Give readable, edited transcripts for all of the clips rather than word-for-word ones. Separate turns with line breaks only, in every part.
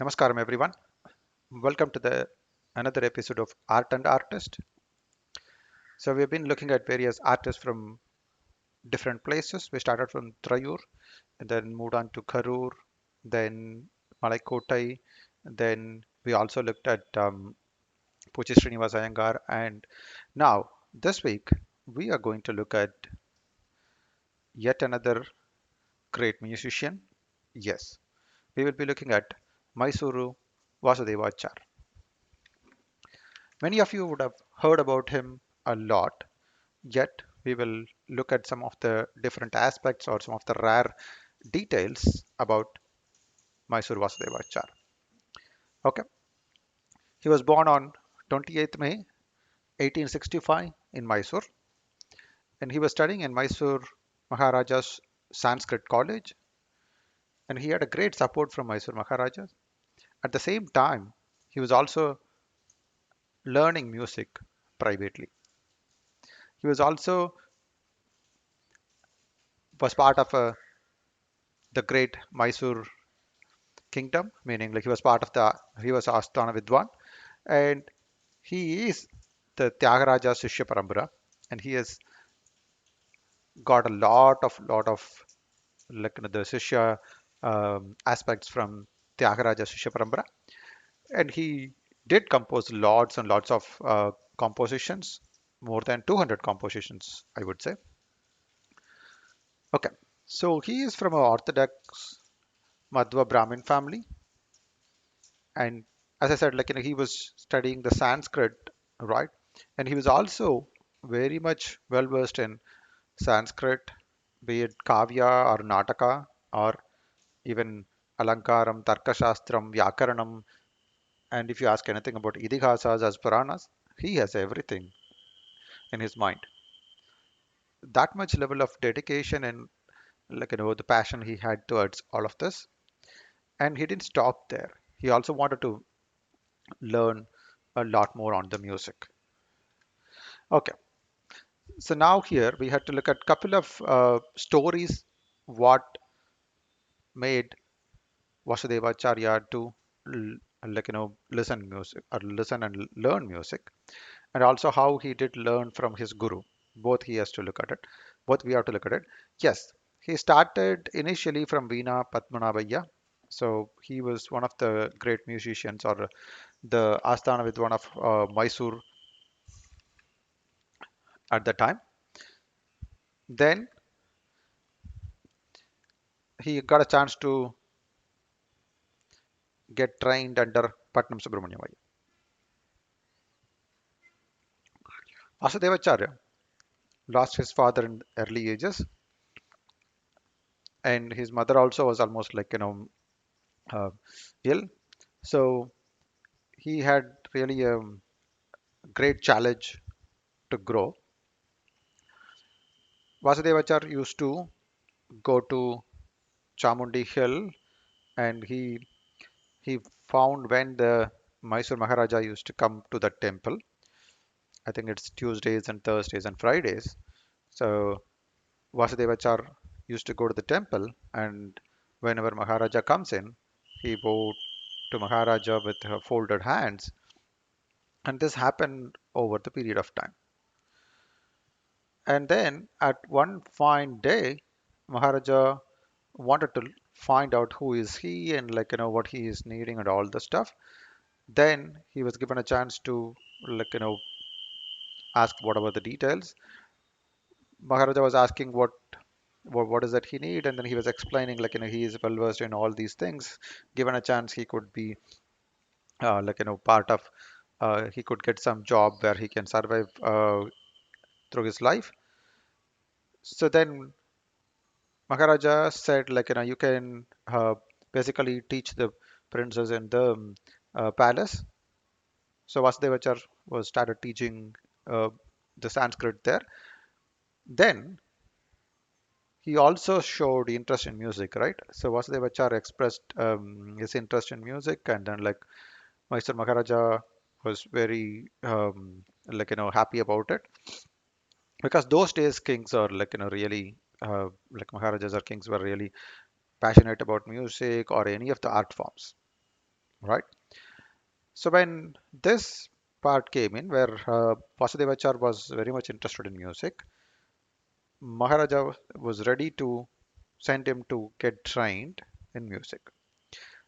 Namaskaram everyone. Welcome to the another episode of Art and Artist. So we've been looking at various artists from different places. We started from Trayur and then moved on to Karur, then Malaikotai, then we also looked at Puchi Srinivas Iyengar, and now this week we are going to look at yet another great musician. Yes, we will be looking at Mysuru Vasudevachar. Many of you would have heard about him a lot. Yet, we will look at some of the different aspects or some of the rare details about Mysore Vasudevachar. Okay, he was born on 28th May 1865 in Mysore, and he was studying in Mysore Maharaja's Sanskrit College, and he had a great support from Mysore Maharaja. At the same time, he was also learning music privately. He was also was part of the great Mysore kingdom, meaning like he was Asthana Vidwan, and he is the Tyagaraja Shishya Parambara, and he has got a lot of the Shishya aspects from Tyagaraja Shishya Parambara, and he did compose lots and lots of compositions, more than 200 compositions, I would say. Okay, so he is from an Orthodox Madhva Brahmin family, and as I said, he was studying the Sanskrit, right? And he was also very much well versed in Sanskrit, be it Kavya or Nataka, or even Alankaram, Tarkashastram, Vyakaranam. And if you ask anything about Idihasas as Puranas, he has everything in his mind. That much level of dedication and the passion he had towards all of this. And he didn't stop there. He also wanted to learn a lot more on the music. Okay, so now here we had to look at couple of stories what made Vasudevacharya to listen music or listen and learn music, and also how he did learn from his guru. Both he has to look at it. Both we have to look at it. Yes, he started initially from Veena Padmanabhaya. So he was one of the great musicians or the Asthana Vidwan of Mysore at the time. Then he got a chance to get trained under Patnam Subramaniam. Vasudevacharya lost his father in early ages, and his mother also was almost uh, ill. So he had really a great challenge to grow. Vasudevachar used to go to Chamundi Hill, and he found when the Mysore Maharaja used to come to the temple. I think it's Tuesdays and Thursdays and Fridays. So Vasudevachar used to go to the temple, and whenever Maharaja comes in, he bowed to Maharaja with folded hands, and this happened over the period of time. And then at one fine day, Maharaja wanted to find out who is he and what he is needing and all the stuff. Then he was given a chance to ask whatever the details. Maharaja was asking what is that he need, and then he was explaining he is well versed in all these things. Given a chance, he could be part of he could get some job where he can survive through his life. So then Maharaja said, you can basically teach the princess in the palace. So Vasudevachar was started teaching uh, the Sanskrit there. Then he also showed interest in music, right? So Vasudevachar expressed his interest in music, and then Mysore Maharaja was very happy about it, because those days kings are really Maharajas or kings were really passionate about music or any of the art forms. right? So when this part came in, where Vasudevachar was very much interested in music, Maharaja was ready to send him to get trained in music.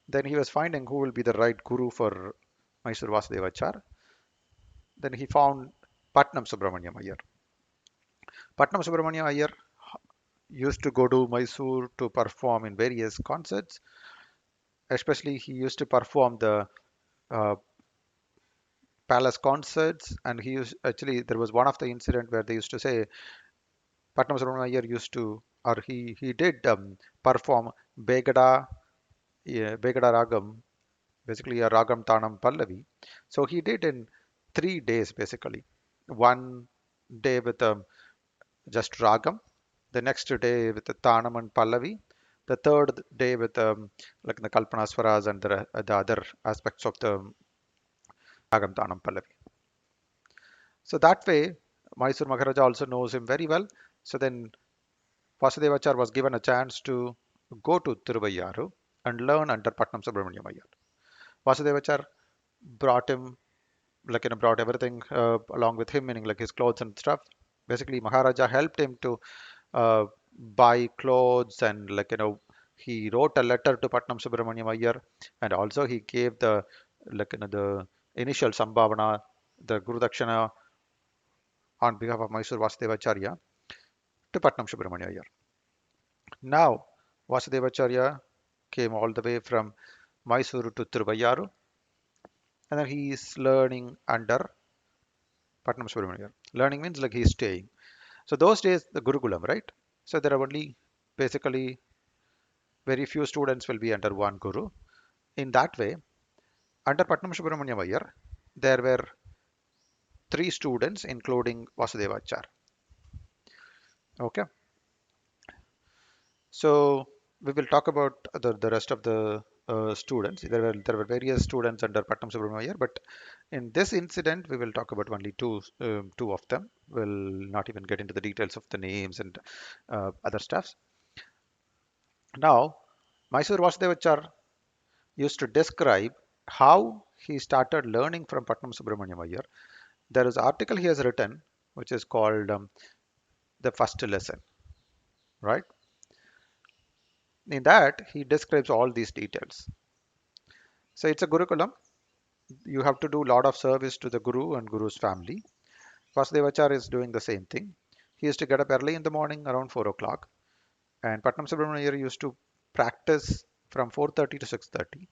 Then he was finding who will be the right guru for Mysore Vasudevachar. Then he found Patnam Subramaniam Iyer. Patnam Subramaniam Iyer used to go to Mysore to perform in various concerts. Especially, he used to perform the uh, palace concerts, and he used, actually there was one of the incident where they used to say Patnam Subramaniam Iyer used to, or he did perform Begada, yeah, Begada Ragam, basically a Ragam Tanam Pallavi. So he did in 3 days basically. One day with just Ragam, the next day with the Tanam and Pallavi, the third day with like the Kalpana Swaras and the other aspects of the Ragam Tanam Pallavi. So that way, Mysore Maharaja also knows him very well. So then Vasudevachar was given a chance to go to Tiruvayaru and learn under Patnam Subramaniam Iyer. Vasudevachar brought him, like, brought everything along with him, meaning like his clothes and stuff. Basically, Maharaja helped him to buy clothes, and he wrote a letter to Patnam Subramaniam Iyer, and also he gave the the initial Sambhavana, the Guru Dakshina on behalf of Mysore Vasudevacharya to Patnam Subramaniam Iyer. Now, Vasudevacharya came all the way from Mysuru to Tiruvayaru, and then he is learning under Patnam Subramaniam. Learning means like he's staying. So those days, the Gurukulam, right? So there are only basically very few students will be under one Guru. In that way, under Patnam Subramaniam Iyer, there were three students, including Vasudevachar. Okay, so we will talk about the rest of the students. There were various students under Patnam Subramaniam Iyer, but in this incident, we will talk about only two of them. We'll not even get into the details of the names and other stuffs. Now, Mysore Vasudevachar used to describe how he started learning from Patnam Subramaniam Iyer. There is an article he has written which is called the first lesson, right? In that, he describes all these details. So it's a Gurukulam. You have to do a lot of service to the Guru and Guru's family. Vasudevachar is doing the same thing. He used to get up early in the morning around 4 o'clock, and Patnam Subramaniam Iyer used to practice from 4:30 to 6:30.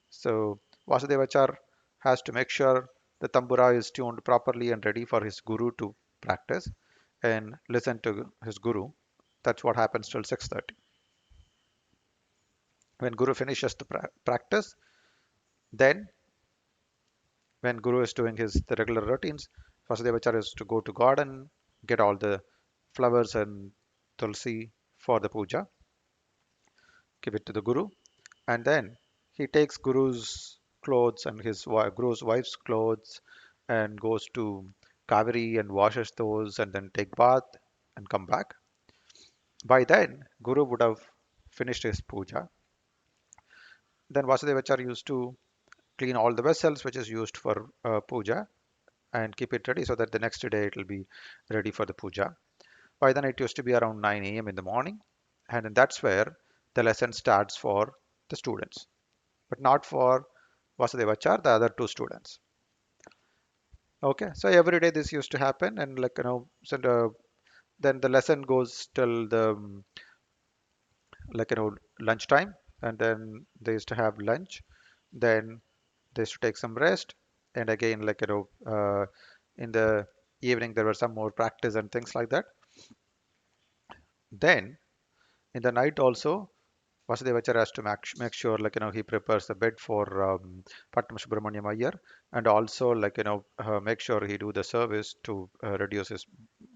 So Vasudevachar has to make sure the tambura is tuned properly and ready for his guru to practice and listen to his guru. That's what happens till 6:30. When guru finishes the practice, then when guru is doing his the regular routines, Vasudevachar is to go to garden, get all the flowers and tulsi for the puja, give it to the guru, and then he takes guru's clothes and guru's wife's clothes and goes to Kaveri and washes those and then take bath and come back. By then, Guru would have finished his puja. Then Vasudevachar used to clean all the vessels which is used for puja and keep it ready so that the next day it will be ready for the puja. By then, it used to be around 9 a.m. in the morning, and then that's where the lesson starts for the students, but not for Vasudevachar, the other two students. Okay, so every day this used to happen, and then the lesson goes till the lunchtime, and then they used to have lunch. Then they used to take some rest, and again in the evening there were some more practice and things like that. Then in the night also, Vasudevachar has to make sure he prepares the bed for Patnam Subramaniam Iyer, and also make sure he do the service to reduce his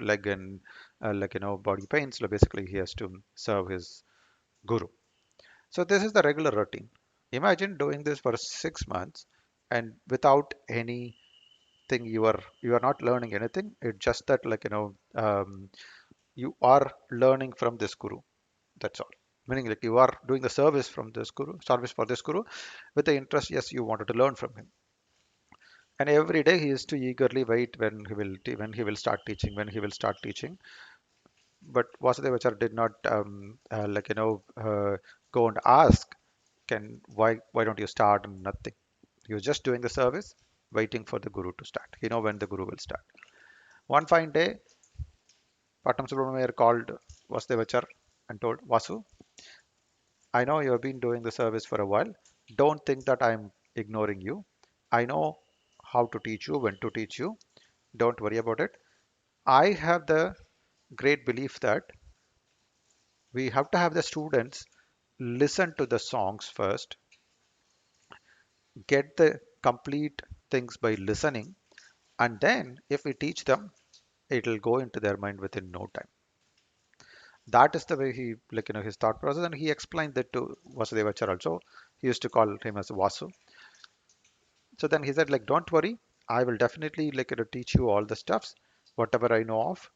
leg and body pains. So basically he has to serve his guru. So this is the regular routine. Imagine doing this for 6 months and without anything, you are not learning anything. It's just that you are learning from this guru. That's all. Meaning like you are doing the service from this guru, service for this guru, with the interest, yes, you wanted to learn from him. And every day he used to eagerly wait when when he will start teaching, when he will start teaching. But Vasudevachar did not go and ask, can why don't you start, and nothing. He was just doing the service, waiting for the guru to start. He know when the guru will start. One fine day, Pattam Subramanian called Vasudevachar and told, Vasu, I know you have been doing the service for a while. Don't think that I'm ignoring you. I know how to teach you, when to teach you. Don't worry about it. I have the great belief that we have to have the students listen to the songs first, get the complete things by listening, and then if we teach them, it'll go into their mind within no time. That is the way he, his thought process, and he explained that to Vasudevachar also. He used to call him as Vasu. So then he said, like, don't worry, I will definitely teach you all the stuffs, whatever I know of.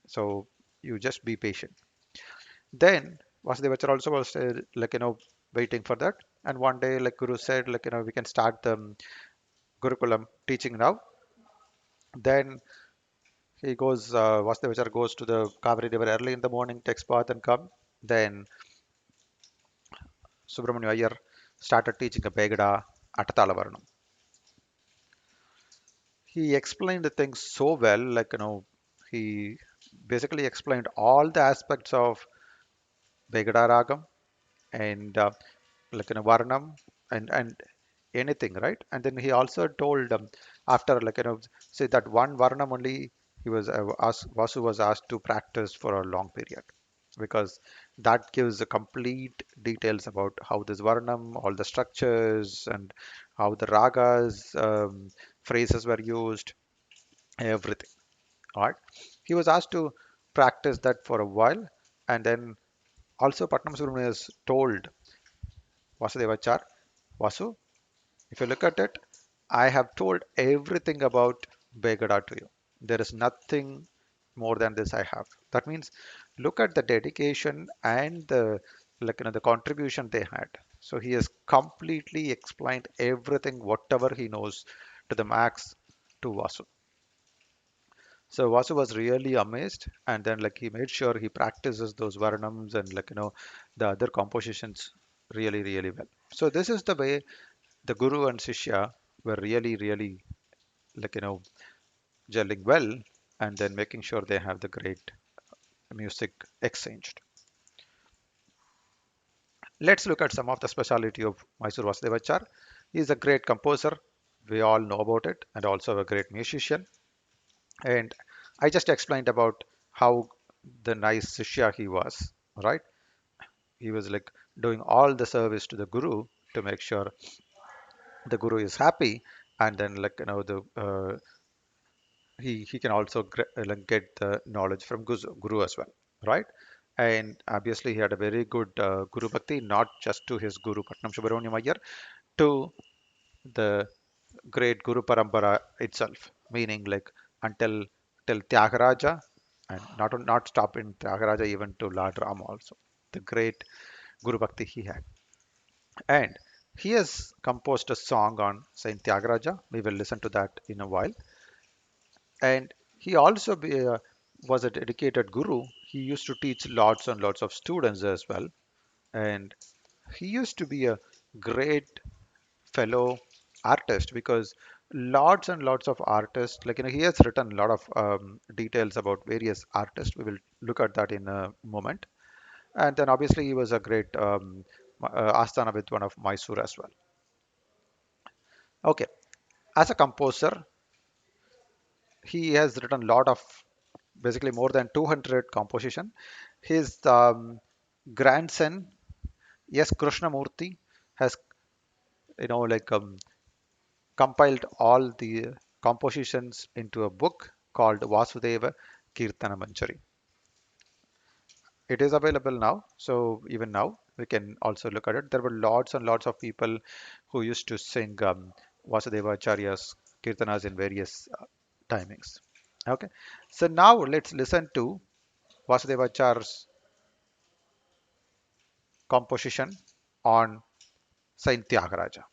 So you just be patient. Then Vasudevachar also was waiting for that. And one day, like Guru said, we can start the Gurukulam teaching now. Then Vasudevachar goes to the Kaveri River early in the morning, takes bath and come. Then Subramanya Iyer started teaching a Begada Atatalavarnam. He explained the things so well, he basically explained all the aspects of Begada Ragam and Varnam and anything, right? And then he also told after say that one Varnam only he was asked, Vasu was asked to practice for a long period because that gives the complete details about how this Varnam, all the structures and how the ragas, phrases were used, everything. All right. He was asked to practice that for a while, and then also Patnam Subramanian is told Vasudevachar, Vasu, if you look at it, I have told everything about Begada to you. There is nothing more than this I have. That means look at the dedication and the the contribution they had. So he has completely explained everything, whatever he knows, to the max to Vasu. So Vasu was really amazed, and then he made sure he practices those varnams and the other compositions really really well. So this is the way the guru and shishya were really really like you know gelling well, and then making sure they have the great music exchanged. Let's look at some of the speciality of Mysore Vasudevachar. He is a great composer. We all know about it, and also a great musician. And I just explained about how the nice shishya he was, right? He was doing all the service to the guru to make sure the guru is happy, and then the he can also get the knowledge from guru as well, right? And obviously he had a very good guru bhakti, not just to his guru Patnam Subramaniam Iyer, to the great guru parampara itself, meaning until till Tyagaraja, and not stop in Tyagaraja, even to Lord Ram also, the great guru bhakti he had. And he has composed a song on Saint Tyagaraja. We will listen to that in a while. And he also was a dedicated guru. He used to teach lots and lots of students as well. And he used to be a great fellow artist because lots and lots of artists, he has written a lot of details about various artists. We will look at that in a moment. And then obviously he was a great Asthana Vidwan of Mysore as well. Okay, as a composer, he has written a lot of basically more than 200 composition. His grandson, yes, Krishnamurti, has compiled all the compositions into a book called Vasudeva Kirtana Manjari. It is available now, so even now we can also look at it. There were lots and lots of people who used to sing Vasudeva Acharya's kirtanas in various timings. Okay, so now let's listen to Vasudeva Acharya's composition on Saint Tyagaraja.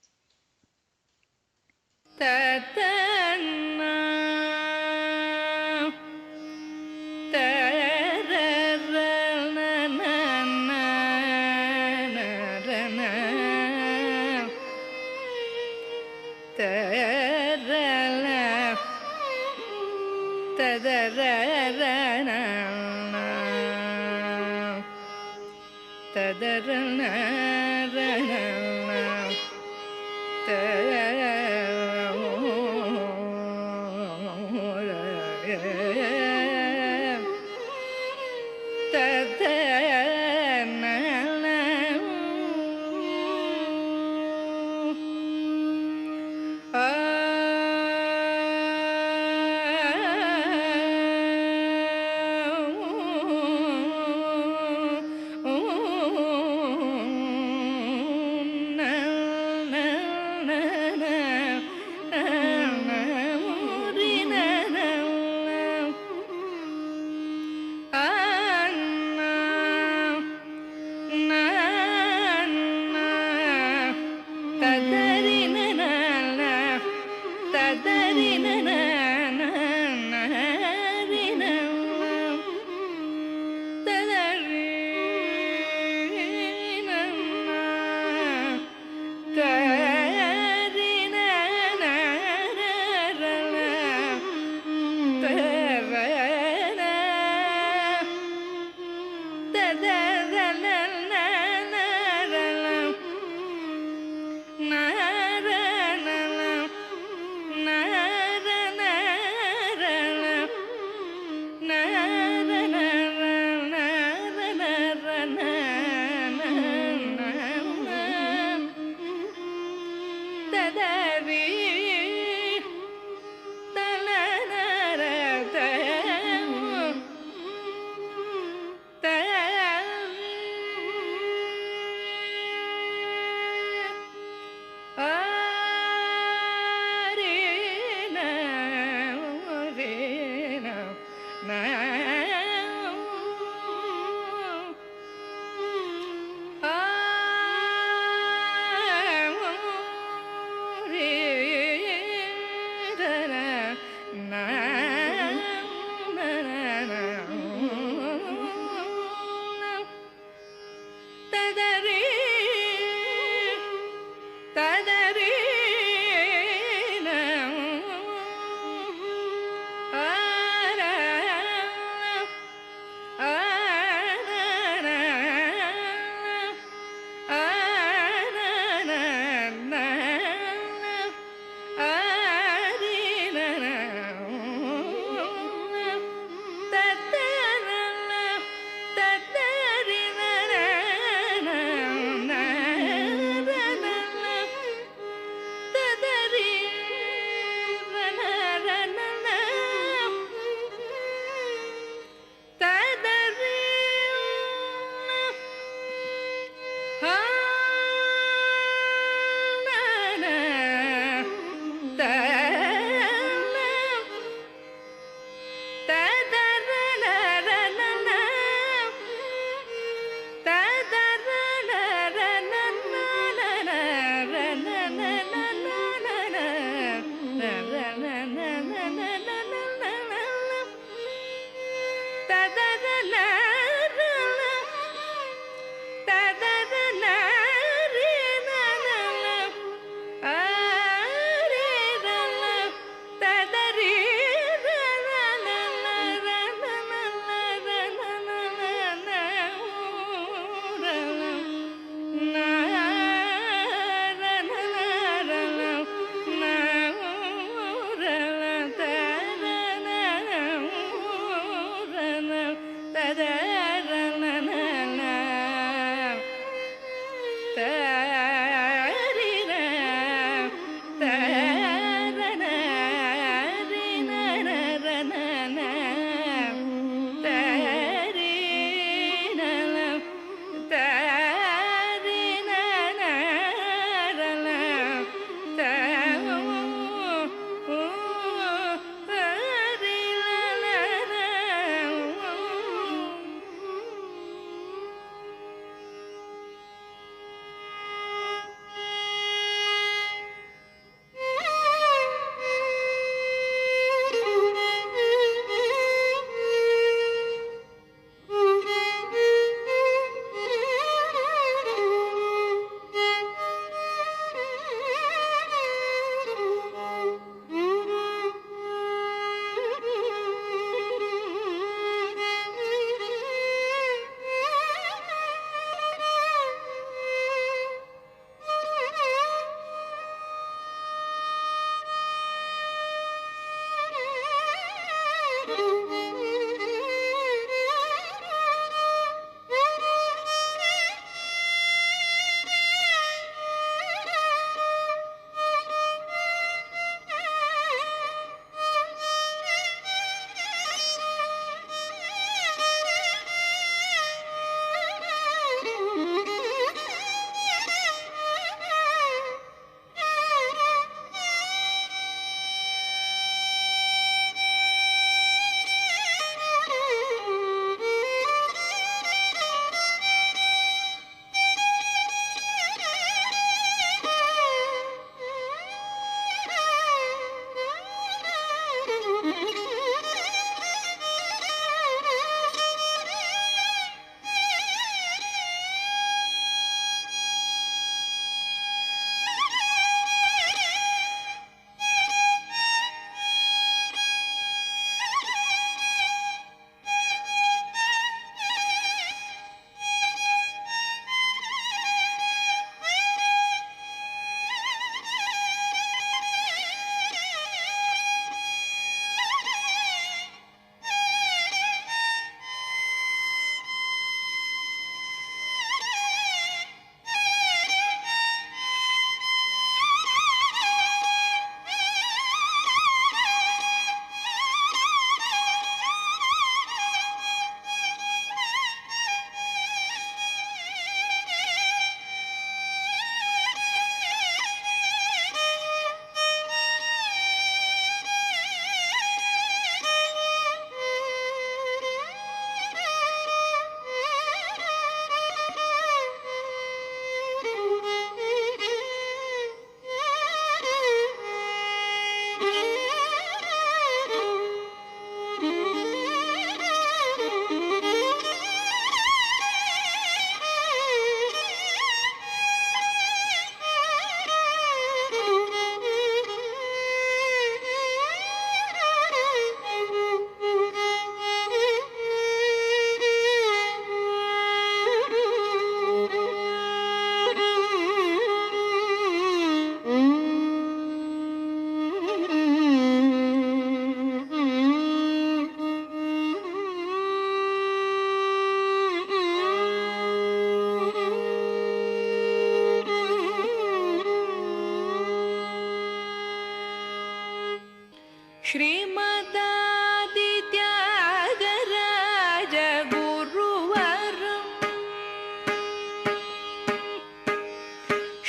श्रीमदादित्यागराज गुरुवरम्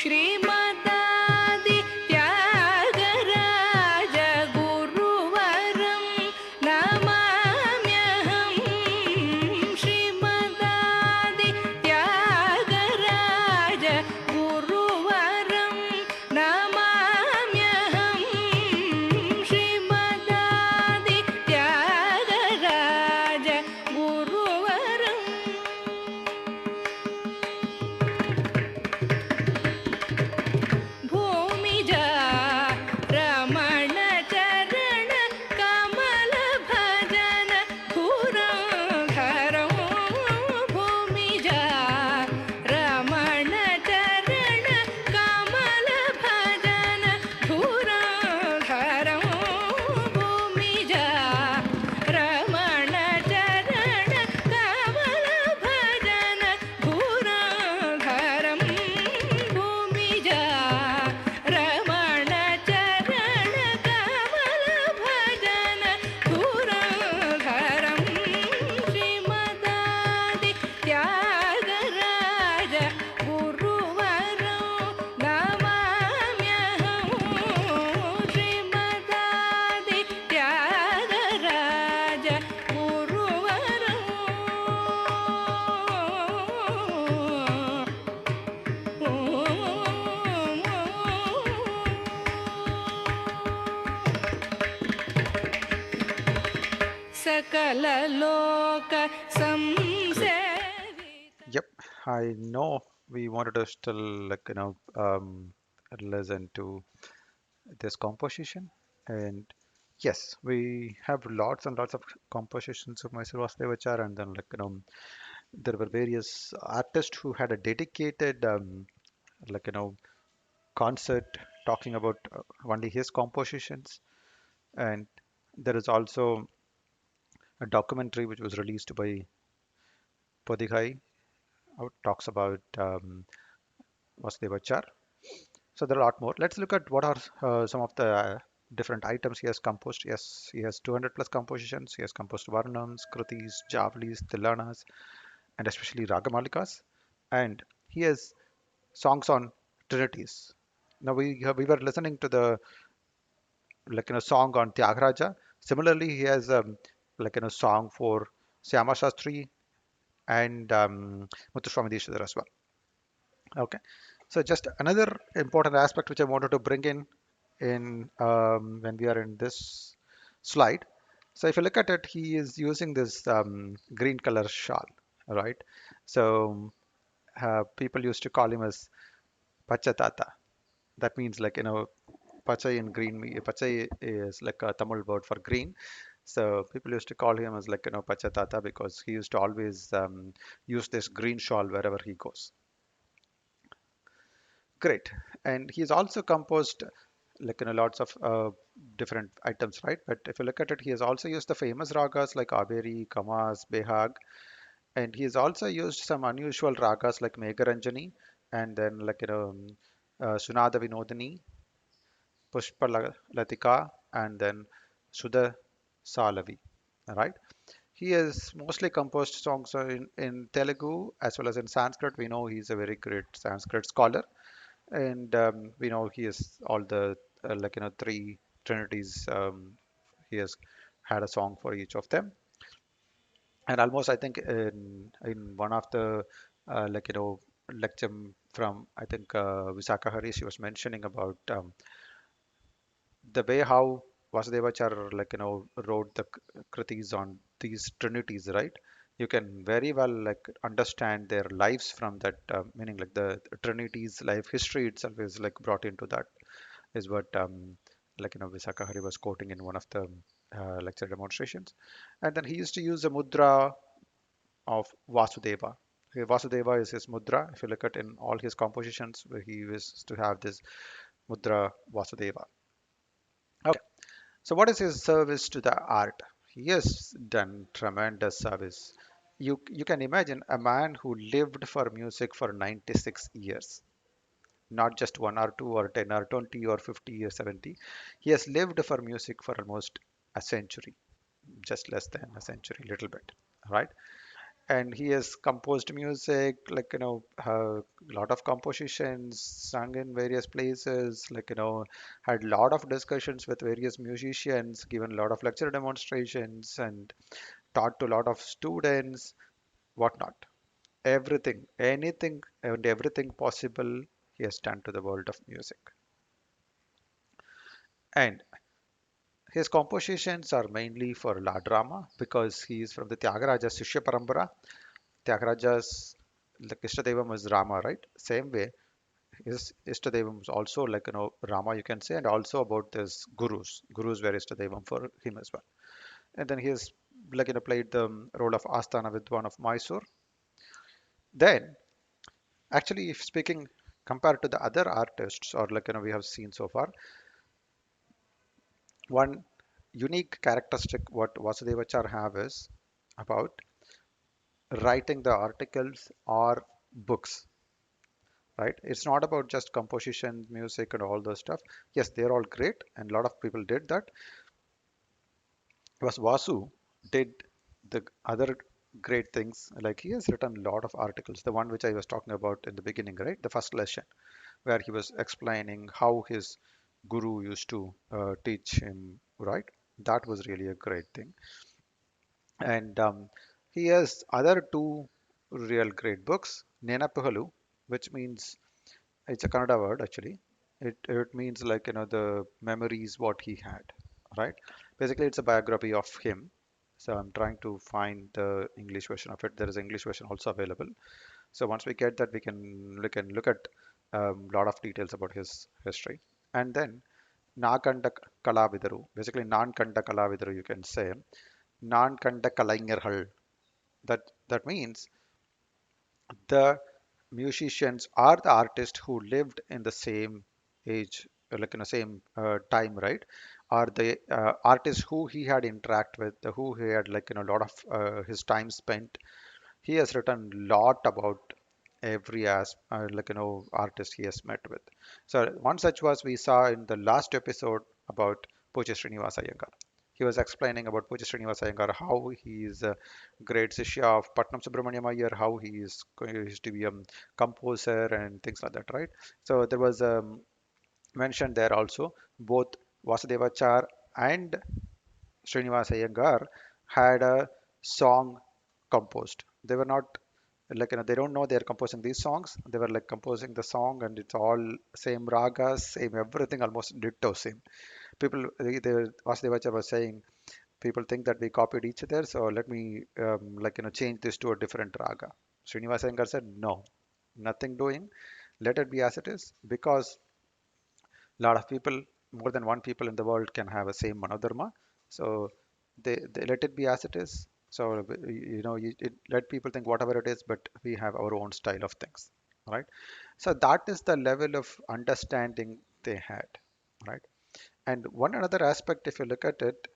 श्रीमदादित्यागराज गुरुवरं नमाम्यहं श्रीमदादित्यागराज गुरुवरं नमाम्यहं श्रीमदादित्यागराज गुरुवरम् Bhumija रमण चरण कमल भजन धुरंधरं भूमिजा रमण चरण कमल भजन धुरंधरं भूमिजा रमण चरण कमल भजन धुरंधरं भूमिजा रमण चरण कमल भजन धुरंधरं श्रीमदादित्यागराज गुरुवरं नमाम्यहं श्रीमदादित्यागराज गुरुवरम् सकल लोक संसेवित
Yep, I know we wanted to still listen to this composition, and yes, we have lots and lots of compositions of Mysore Vasudevachar, and then there were various artists who had a dedicated like you know concert talking about only his compositions, and there is also a documentary which was released by Podighai, talks about Vasudevachar. So there are a lot more. Let's look at what are some of the different items he has composed. Yes, he has 200 plus compositions. He has composed Varnams, Krutis, Javalis, Tilanas, and especially Ragamalikas. And he has songs on Trinities. Now we were listening to the song on Tyagaraja. Similarly, he has song for Syama Shastri and Muthuswami Deshadar as well. Okay, so just another important aspect which I wanted to bring in when we are in this slide. So if you look at it, he is using this green color shawl, right? So people used to call him as Pachatata. That means Pachai in green. Pachai is like a Tamil word for green. So people used to call him as Pachatata because he used to always use this green shawl wherever he goes. Great. And he's also composed lots of different items, right? But if you look at it, he has also used the famous ragas like Aberi, Kamas, Behag, and he has also used some unusual ragas like Megharanjani and then Sunada Vinodini, Pushpa Latika, and then Sudha Salavi. All right. He has mostly composed songs in Telugu as well as in Sanskrit. We know he's a very great Sanskrit scholar, and we know he has all the three trinities. He has had a song for each of them, and almost I think in one of the lecture from I think Visakha Hari, she was mentioning about the way how Vasudevachar wrote the kritis on these trinities, right? You can very well understand their lives from that meaning like the trinity's life history itself is like brought into that is what Visakha Hari was quoting in one of the lecture demonstrations. And then he used to use the mudra of Vasudeva. Vasudeva is his mudra. If you look at in all his compositions, where he used to have this mudra Vasudeva. Okay. So what is his service to the art? He has done tremendous service. You can imagine a man who lived for music for 96 years, not just one or two or 10 or 20 or 50 or 70. He has lived for music for almost a century, just less than a century, little bit, right? And he has composed music, like, a lot of compositions, sung in various places, like, had a lot of discussions with various musicians, given a lot of lecture demonstrations, and taught to a lot of students, whatnot. Everything, anything, and everything possible he has done to the world of music. And his compositions are mainly for La drama because he is from the Tyagaraja Shishya Parambara. Tyagaraja's like Ishtadevam is Rama, right? Same way, his Ishtadevam is also like Rama, you can say, and also about this gurus. Gurus were Ishtadevam for him as well. And then he has like played the role of Asthana Vidwan of Mysore. Then, actually, if speaking compared to the other artists or like we have seen so far, one unique characteristic what Vasudevachar have is about writing the articles or books, right? It's not about just composition, music, and all those stuff. Yes, they're all great, and a lot of people did that. Was Vasu did the other great things, like he has written a lot of articles. The one which I was talking about in the beginning, right? The first lesson, where he was explaining how his guru used to teach him, right? That was really a great thing. And he has other two real great books, Nenapuhalu, which means it's a Kannada word actually. It means like the memories what he had, right? Basically, it's a biography of him. So I'm trying to find the English version of it. There is English version also available. So once we get that, we can look at a lot of details about his history. And then Nakanda Kalavidaru, basically Non-Kanda Kalavidaru, you can say Non-Kanda Kalaingarhal. That means the musicians are the artists who lived in the same age, like in the same time, right? Are the artists who he had interact with, who he had like a lot of his time spent. He has written a lot about every as like artist he has met with. So one such was we saw in the last episode about Pochi Srinivasa Iyengar. He was explaining about Pochi Srinivasa Iyengar, how he is a great Sishya of Patnam Subramaniam Iyer, how he is going he used to be a composer and things like that, right? So there was mentioned there also both Vasudevachar and Srinivasa Iyengar had a song composed. They were not like they don't know they're composing these songs. They were like composing the song, and it's all same ragas, same everything, almost ditto same. People, they Vasudevacharya was saying, people think that we copied each other, so let me like change this to a different raga. Srinivasa Iyengar said no, nothing doing. Let it be as it is, because a lot of people, more than one people in the world can have a same manodharma. So they let it be as it is. So let people think whatever it is, but we have our own style of things, right? So that is the level of understanding they had, right? And one another aspect, if you look at it,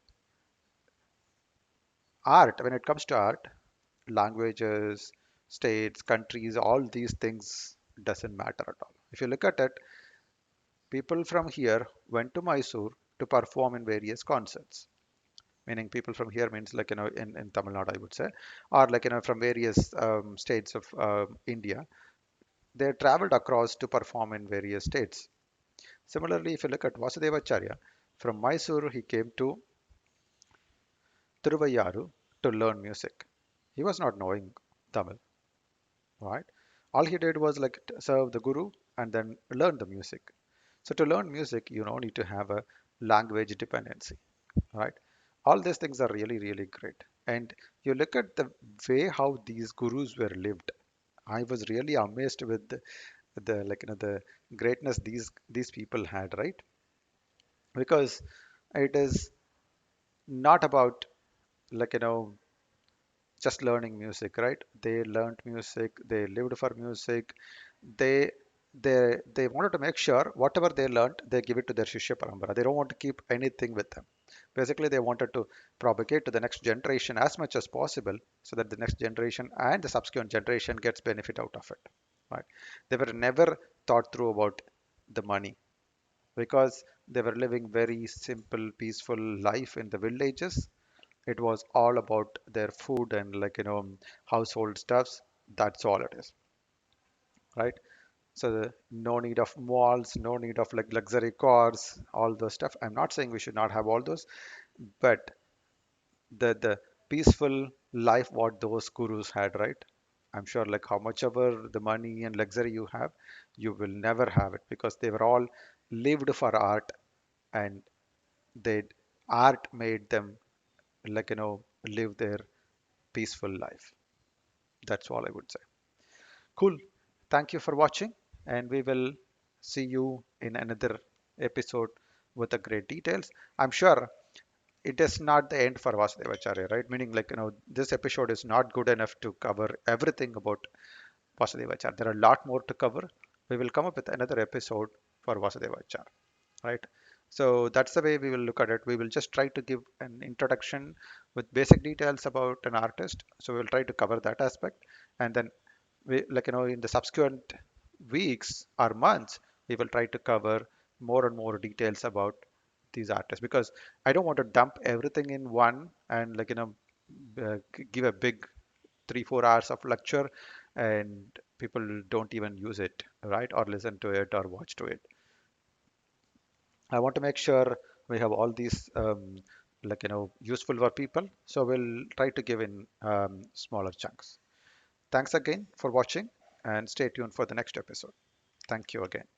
art, when it comes to art, languages, states, countries, all these things doesn't matter at all. If you look at it, people from here went to Mysore to perform in various concerts. Meaning people from here means like in Tamil Nadu, I would say, or like from various states of India. They traveled across to perform in various states. Similarly, if you look at Vasudevacharya, from Mysore he came to Thiruvayaru to learn music. He was not knowing Tamil, right? All he did was like serve the guru and then learn the music. So to learn music, you don't need to have a language dependency, right? All these things are really, really great. And you look at the way how these gurus were lived. I was really amazed with the like the greatness these people had, right? Because it is not about like just learning music, right? They learned music, they lived for music, they they wanted to make sure whatever they learned, they give it to their Shishya Parambara. They don't want to keep anything with them. Basically, they wanted to propagate to the next generation as much as possible so that the next generation and the subsequent generation gets benefit out of it. Right? They were never thought through about the money. because they were living very simple, peaceful life in the villages. It was all about their food and household stuffs. That's all it is, right? So no need of malls, no need of like luxury cars, all those stuff. I'm not saying we should not have all those, but the peaceful life what those gurus had, right? I'm sure like how much ever the money and luxury you have, you will never have it because they were all lived for art, and they art made them live their peaceful life. That's all I would say. Cool. Thank you for watching, and we will see you in another episode with the great details. I'm sure it is not the end for Vasudevacharya, right? Meaning, this episode is not good enough to cover everything about Vasudevacharya. There are a lot more to cover. We will come up with another episode for Vasudevacharya, right? So that's the way we will look at it. We will just try to give an introduction with basic details about an artist. So we'll try to cover that aspect, and then we in the subsequent weeks or months we will try to cover more and more details about these artists, because I don't want to dump everything in one and give a big 3 4 hours of lecture and people don't even use it, right, or listen to it or watch to it. I want to make sure we have all these useful for people, so we'll try to give in smaller chunks. Thanks again for watching, and stay tuned for the next episode. Thank you again.